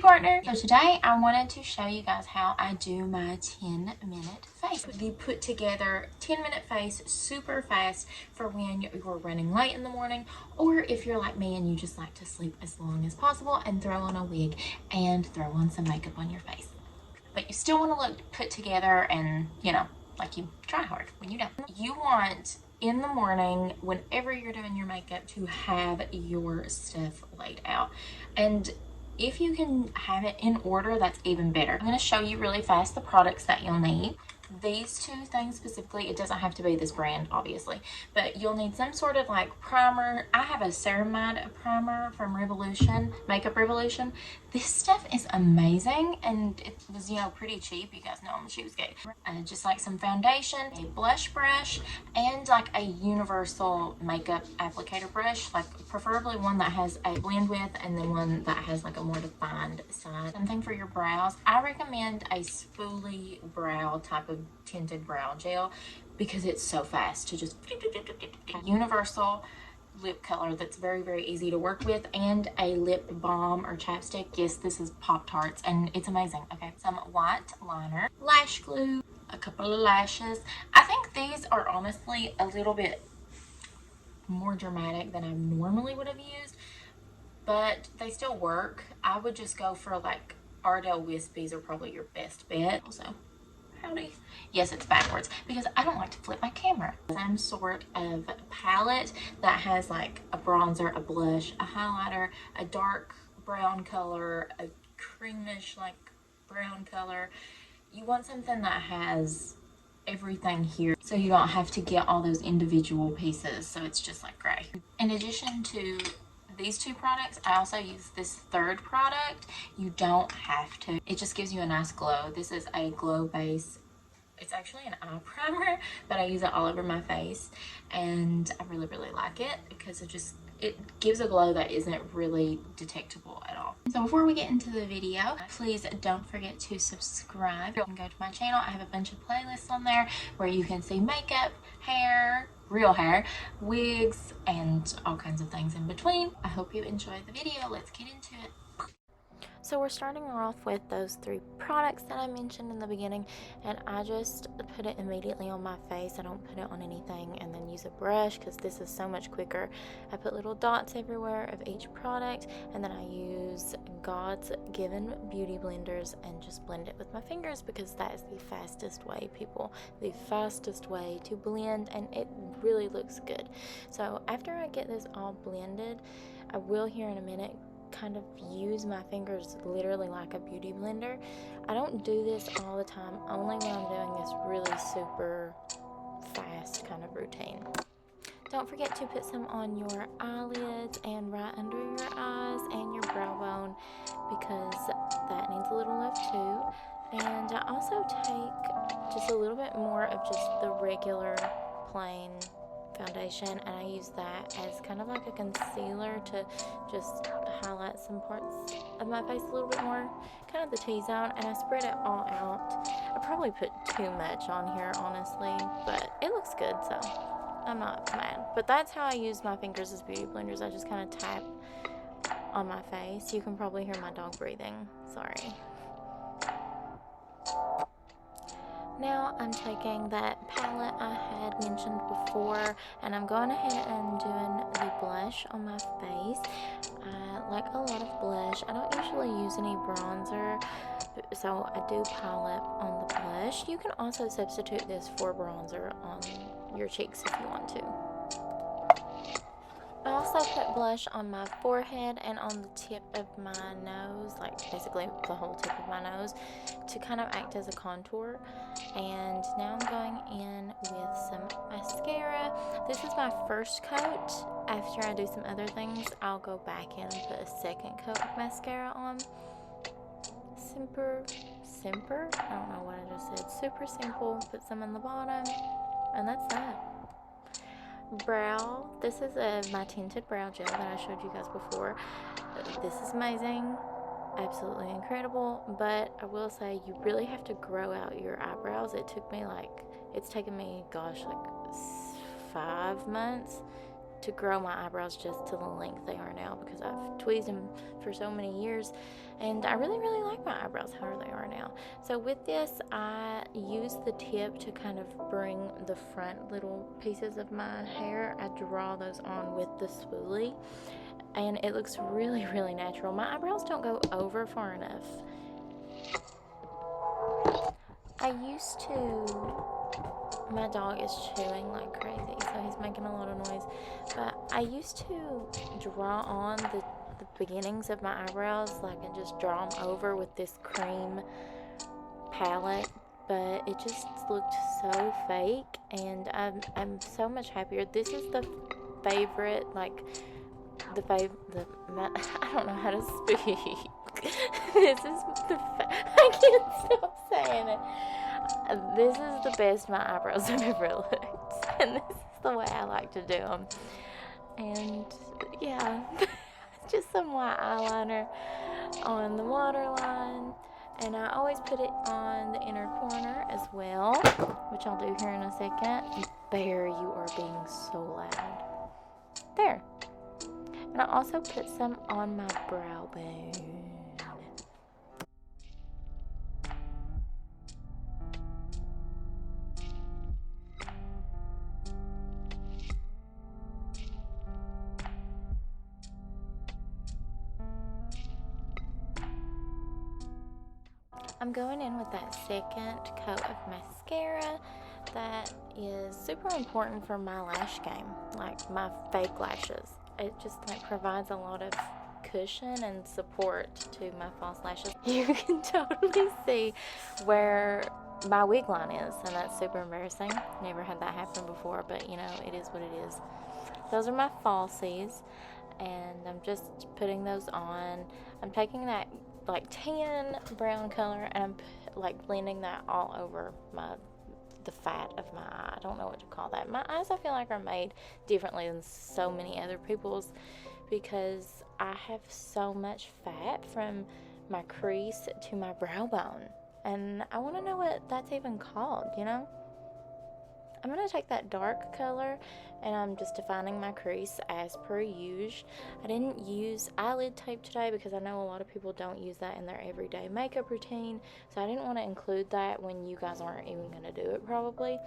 partner. So today I wanted to show you guys how I do my 10-minute face. The put together 10-minute face super fast for when you're running late in the morning, or if you're like me and you just like to sleep as long as possible and throw on a wig and throw on some makeup on your face. But you still want to look put together and, you know, like you try hard when you don't. You want in the morning, whenever you're doing your makeup, to have your stuff laid out. And if you can have it in order, that's even better. I'm going to show you really fast the products that you'll need. These two things specifically, it doesn't have to be this brand obviously, but you'll need some sort of like primer. I have a ceramide primer from Revolution, Makeup Revolution. This stuff is amazing and it was, you know, pretty cheap. You guys know I'm a cheapskate. Just like some foundation, a blush brush, and like a universal makeup applicator brush, like preferably one that has a blend with and then one that has like a more defined side. Something for your brows. I recommend a spoolie brow type of tinted brow gel because it's so fast to just universal lip color that's very, very easy to work with, and a lip balm or chapstick. Yes, this is Pop-Tarts and it's amazing. Okay, some white liner, lash glue, a couple of lashes. I think these are honestly a little bit more dramatic than I normally would have used, but they still work. I would just go for like Ardell Wispies are probably your best bet. Also, howdy. Yes, it's backwards because I don't like to flip my camera. Some sort of palette that has like a bronzer, a blush, a highlighter, a dark brown color, a creamish like brown color. You want something that has everything here so you don't have to get all those individual pieces, so it's just like gray. In addition to these two products, I also use this third product. You don't have to. It just gives you a nice glow. This is a glow base. It's actually an eye primer, but I use it all over my face and I really, really like it because it gives a glow that isn't really detectable at all. So before we get into the video, please don't forget to subscribe. You can go to my channel. I have a bunch of playlists on there where you can see makeup, hair, real hair, wigs, and all kinds of things in between. I hope you enjoy the video. Let's get into it. So we're starting off with those three products that I mentioned in the beginning, and I just put it immediately on my face. I don't put it on anything and then use a brush because this is so much quicker. I put little dots everywhere of each product, and then I use God's given beauty blenders and just blend it with my fingers because that is the fastest way, people. The fastest way to blend, and it really looks good. So after I get this all blended, I will here in a minute kind of use my fingers literally like a beauty blender. I don't do this all the time, only when I'm doing this really super fast kind of routine. Don't forget to put some on your eyelids and right under your eyes and your brow bone because that needs a little love too. And I also take just a little bit more of just the regular plain foundation, and I use that as kind of like a concealer to just highlight some parts of my face a little bit more, kind of the T-zone, and I spread it all out. I probably put too much on here honestly, but it looks good, so I'm not mad. But that's how I use my fingers as beauty blenders. I just kind of tap on my face. You can probably hear my dog breathing, sorry. Now I'm taking that palette I had mentioned before, and I'm going ahead and doing the blush on my face. I like a lot of blush. I don't usually use any bronzer, so I do pile up on the blush. You can also substitute this for bronzer on your cheeks if you want to. I also put blush on my forehead and on the tip of my nose, like basically the whole tip of my nose, to kind of act as a contour. And now I'm going in with some mascara. This is my first coat. After I do some other things, I'll go back in and put a second coat of mascara on. Simper, I don't know what I just said. Super simple. Put some in the bottom, and that's that. Brow, this is my tinted brow gel that I showed you guys before. This is amazing, absolutely incredible, but I will say you really have to grow out your eyebrows. It's taken me gosh, like 5 months to grow my eyebrows just to the length they are now, because I've tweezed them for so many years and I really like my eyebrows how they are now. So with this, I use the tip to kind of bring the front little pieces of my hair. I draw those on with the spoolie and it looks really natural. My eyebrows don't go over far enough. My dog is chewing like crazy, so he's making a lot of noise. But I used to draw on the beginnings of my eyebrows, like, and just draw them over with this cream palette. But it just looked so fake, and I'm so much happier. This is the favorite, like, I don't know how to speak. This is I can't stop saying it. This is the best my eyebrows have ever looked, and this is the way I like to do them. And yeah, just some white eyeliner on the waterline, and I always put it on the inner corner as well, which I'll do here in a second. Bear, you are being so loud. There. And I also put some on my brow bone. I'm going in with that second coat of mascara. That is super important for my lash game, like my fake lashes. It just like provides a lot of cushion and support to my false lashes. You can totally see where my wig line is, and that's super embarrassing. Never had that happen before, but you know, it is what it is. Those are my falsies, and I'm just putting those on. I'm taking that like tan brown color and I'm like blending that all over the fat of my eye. I don't know what to call that. My eyes, I feel like, are made differently than so many other people's, because I have so much fat from my crease to my brow bone, and I want to know what that's even called, you know? I'm going to take that dark color and I'm just defining my crease as per usual. I didn't use eyelid tape today because I know a lot of people don't use that in their everyday makeup routine, so I didn't want to include that when you guys aren't even going to do it probably.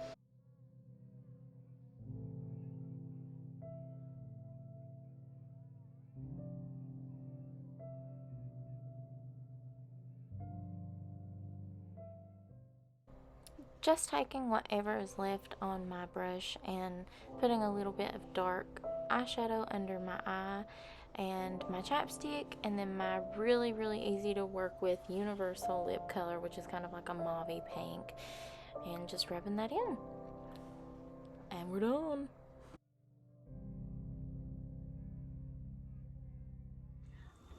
Just taking whatever is left on my brush and putting a little bit of dark eyeshadow under my eye and my chapstick, and then my really easy to work with universal lip color, which is kind of like a mauve pink, and just rubbing that in. And we're done.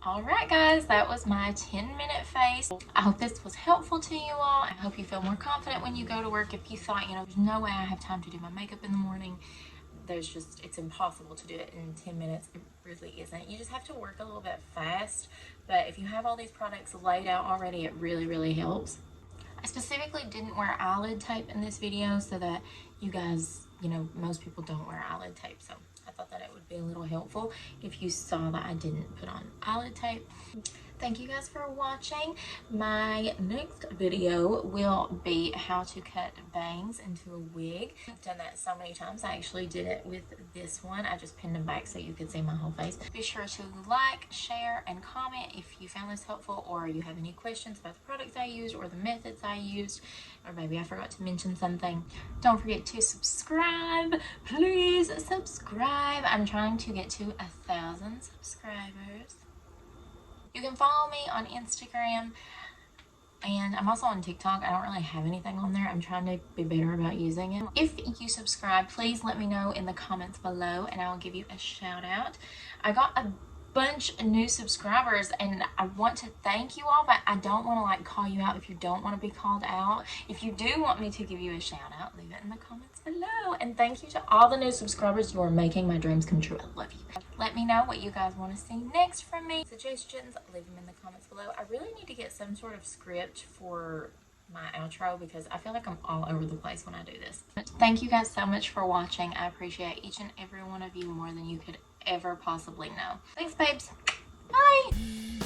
Alright guys, that was my 10-minute face. I hope this was helpful to you all. I hope you feel more confident when you go to work. If you thought, you know, there's no way I have time to do my makeup in the morning, it's impossible to do it in 10 minutes. It really isn't. You just have to work a little bit fast, but if you have all these products laid out already, it really helps. I specifically didn't wear eyelid tape in this video so that you guys, you know, most people don't wear eyelid tape, so I thought that it would be a little helpful if you saw that I didn't put on eyelid tape. Thank you guys for watching. My next video will be how to cut bangs into a wig. I've done that so many times. I actually did it with this one. I just pinned them back so you could see my whole face. Be sure to like, share, and comment if you found this helpful, or you have any questions about the products I used or the methods I used, or maybe I forgot to mention something. Don't forget to subscribe. Please subscribe. I'm trying to get to 1,000 subscribers. You can follow me on Instagram, and I'm also on TikTok. I don't really have anything on there. I'm trying to be better about using it. If you subscribe, please let me know in the comments below and I will give you a shout out. I got a bunch of new subscribers and I want to thank you all, but I don't want to like call you out if you don't want to be called out. If you do want me to give you a shout out, leave it in the comments below. And thank you to all the new subscribers. You are making my dreams come true. I love you. Let me know what you guys want to see next from me. Suggestions, leave them in the comments below. I really need to get some sort of script for my outro because I feel like I'm all over the place when I do this. Thank you guys so much for watching. I appreciate each and every one of you more than you could ever possibly know. Thanks, babes. Bye.